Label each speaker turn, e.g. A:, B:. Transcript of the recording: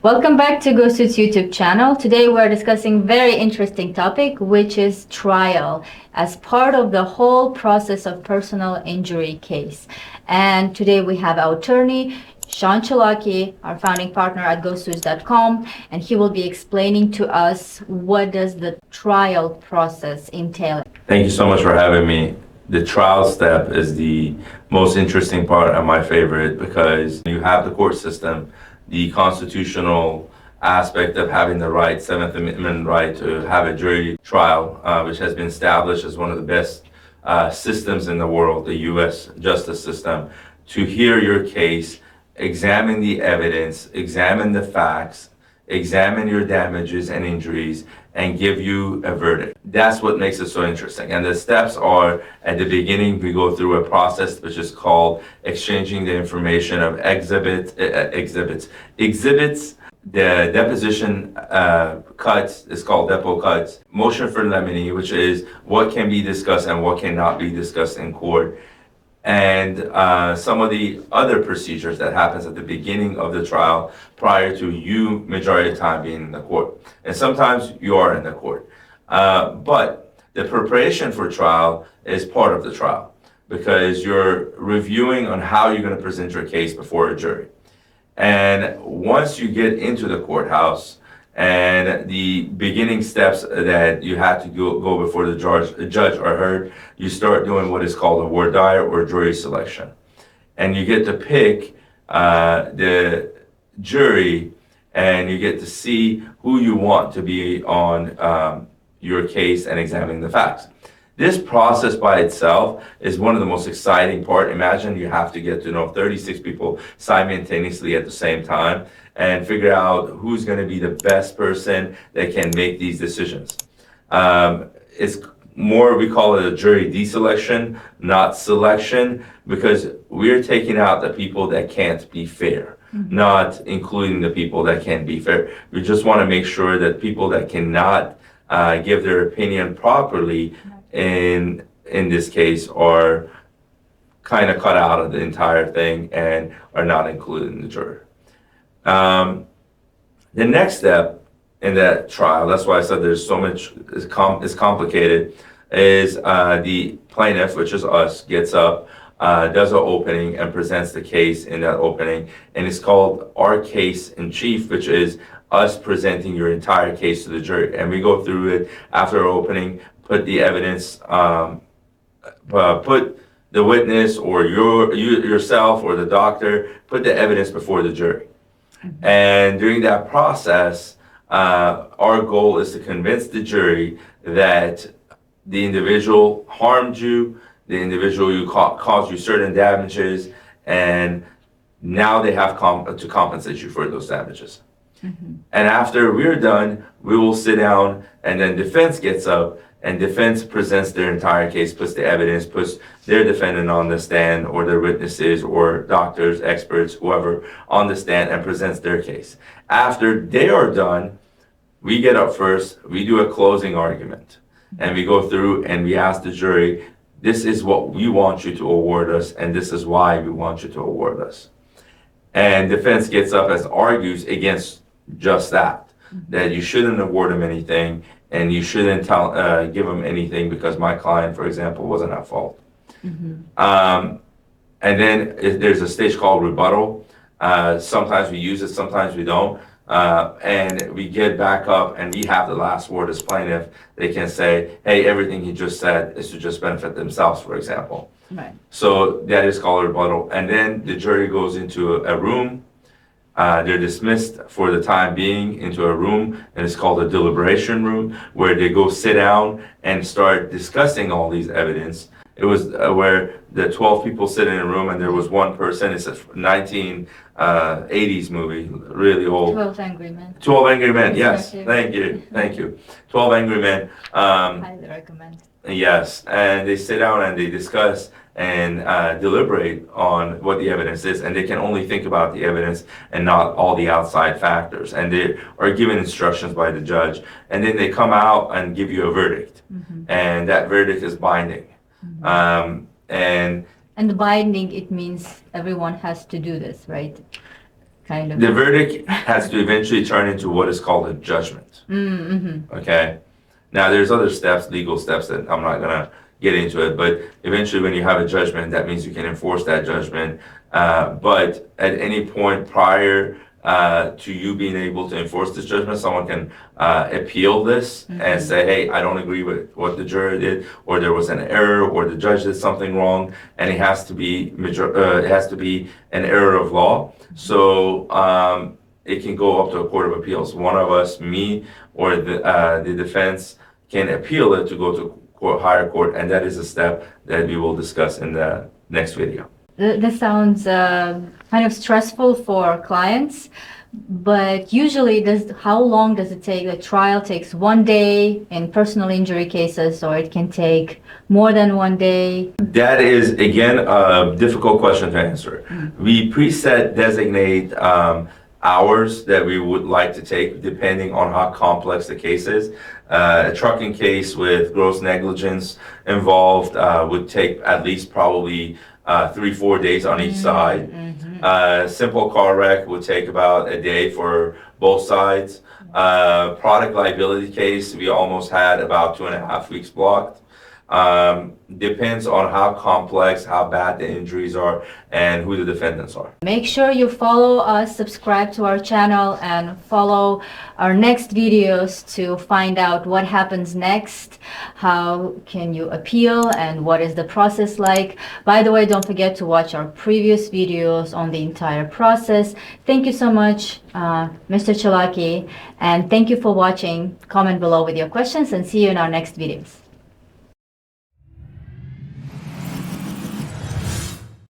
A: Welcome back to GoSuits YouTube channel. Today we're discussing very interesting topic, which is trial as part of the whole process of personal injury case. And today we have our attorney, Sean Chalaki, our founding partner at GoSuits.com, and he will be explaining to us what does the trial process entail.
B: Thank you so much for having me. The trial step is the most interesting part and my favorite because you have the court system, the constitutional aspect of having the right, Seventh Amendment right to have a jury trial, which has been established as one of the best systems in the world, the U.S. justice system, to hear your case, examine the evidence, examine the facts, examine your damages and injuries, and give you a verdict. That's what makes it so interesting. And the steps are, at the beginning, we go through a process which is called exchanging the information of exhibits. The deposition cuts is called depo cuts. Motion for limine, which is what can be discussed and what cannot be discussed in court. And some of the other procedures that happens at the beginning of the trial prior to you majority of the time being in the court. And sometimes you are in the court. But the preparation for trial is part of the trial because you're reviewing on how you're going to present your case before a jury. And once you get into the courthouse, and the beginning steps that you have to go before the judge are heard, you start doing what is called a voir dire or jury selection. And you get to pick the jury and you get to see who you want to be on your case and examining the facts. This process by itself is one of the most exciting part. Imagine you have to get to know 36 people simultaneously at the same time and figure out who's going to be the best person that can make these decisions. It's more, we call it a jury deselection, not selection, because we're taking out the people that can't be fair, not including the people that can be fair. We just want to make sure that people that cannot give their opinion properly in this case are kind of cut out of the entire thing and are not included in the jury. The next step in that trial, that's why I said there's so much, it's complicated, is the plaintiff, which is us, gets up, does an opening and presents the case in that opening. And it's called our case in chief, which is us presenting your entire case to the jury. And we go through it after our opening, put the evidence, put the witness or yourself or the doctor, put the evidence before the jury. And during that process, our goal is to convince the jury that the individual harmed you, the individual you caused you certain damages, and now they have to compensate you for those damages. And after we're done, we will sit down, and then defense gets up, and defense presents their entire case, puts the evidence, puts their defendant on the stand, or their witnesses, or doctors, experts, whoever, on the stand and presents their case. After they are done, we get up first, we do a closing argument, and we go through and we ask the jury, this is what we want you to award us, and this is why we want you to award us. And defense gets up and argues against just that, that you shouldn't award them anything, and you shouldn't give them anything because my client, for example, wasn't at fault. And then there's a stage called rebuttal. Sometimes we use it, sometimes we don't. And we get back up and we have the last word as plaintiff. They can say, hey, everything he just said is to just benefit themselves, for example. Right. So that is called a rebuttal. And then the jury goes into a room. They're dismissed for the time being into a room, and it's called a deliberation room, where they go sit down and start discussing all these evidence. It was where the 12 people sit in a room and there was one person. It's a 1980s movie, really old.
A: 12 Angry Men.
B: 12 Angry Men, yes. Thank you. 12 Angry Men.
A: Highly recommend.
B: Yes, and they sit down and they discuss and deliberate on what the evidence is, and they can only think about the evidence and not all the outside factors, and they are given instructions by the judge, and then they come out and give you a verdict, and that verdict is binding.
A: And the binding, it means everyone has to do this, right? kind of.
B: The verdict has to eventually turn into what is called a judgment.
A: Mm-hmm.
B: Okay. Now, there's other steps, legal steps that I'm not gonna get into it, but eventually, when you have a judgment, that means you can enforce that judgment. But at any point prior to you being able to enforce this judgment, someone can appeal this and say, "Hey, I don't agree with what the jury did, or there was an error, or the judge did something wrong," and it has to be an error of law. So it can go up to a court of appeals. One of us, me or the defense, can appeal it to go to higher court, and that is a step that we will discuss in the next video.
A: This sounds kind of stressful for clients, but usually how long does it take? The trial takes 1 day in personal injury cases, or it can take more than 1 day.
B: That is, again, a difficult question to answer. We designate hours that we would like to take depending on how complex the case is. A trucking case with gross negligence involved would take at least probably 3-4 days on each side. Simple car wreck would take about a day for both sides. Product liability case, we almost had about 2.5 weeks blocked. Depends on how complex, how bad the injuries are, and who the defendants are.
A: Make sure you follow us, subscribe to our channel, and follow our next videos to find out what happens next, how can you appeal, and what is the process like. By the way, don't forget to watch our previous videos on the entire process. Thank you so much, Mr. Chalaki, and thank you for watching. Comment below with your questions, and see you in our next videos.